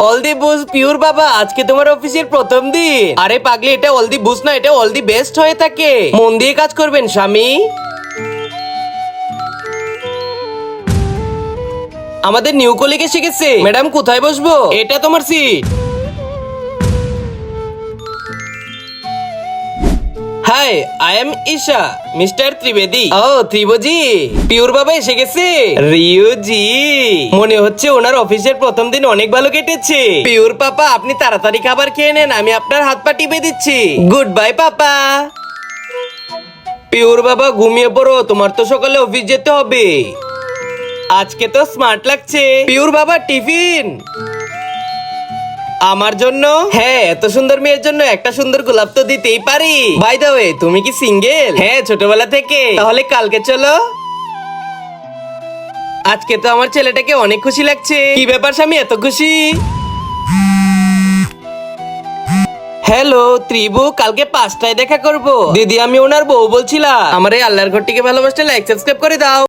All the bush pure বাবা, আজকে তোমার অফিসের প্রথম দিন। আরে পাগলি, এটা অল দি বুস না, এটা অল দি বেস্ট হয়ে থাকে। মন দিয়ে কাজ করবেন স্বামী। আমাদের নিউ কলিগ এসে গেছে। ম্যাডাম কোথায় বসবো? এটা তোমার seat. Hi, I am Isha, mister Trivedi. ও ত্রিবজি, পিওর বাবা এসে গেছে। রিউজি, মনে হচ্ছে ওনার অফিসের প্রথম দিন অনেক ভালো কেটেছে। পিওর পাপা, আপনি তাড়াতাড়ি খাবার খেয়ে নেন, আমি আপনার হাত পা টিপে দিচ্ছি। গুড বাই পাপা। পিওর বাবা ঘুমিয়ে পড়ো, তোমার তো সকালে অফিস যেতে হবে। আজকে তো স্মার্ট লাগছে। পিওর বাবা টিফিন আমার জন্য। হ্যাঁ, এত সুন্দর মেয়ের জন্য একটা সুন্দর গোলাপ তো দিতেই পারি। বাই দ্য ওয়ে, তুমি কি সিঙ্গেল? হ্যাঁ, ছোটবেলা থেকে। তাহলে কালকে চলো। আজকে তো আমার ছেলেটাকে অনেক খুশি লাগছে। কি ব্যাপার স্বামী, এত খুশি? হ্যালো ত্রিবু, কালকে 5টায় দেখা করব। দিদি, আমি ওনার বউ বলছিলাম। আমার এই আল্লাহর ঘরটিকে ভালোবাসতে লাইক সাবস্ক্রাইব করে দাও।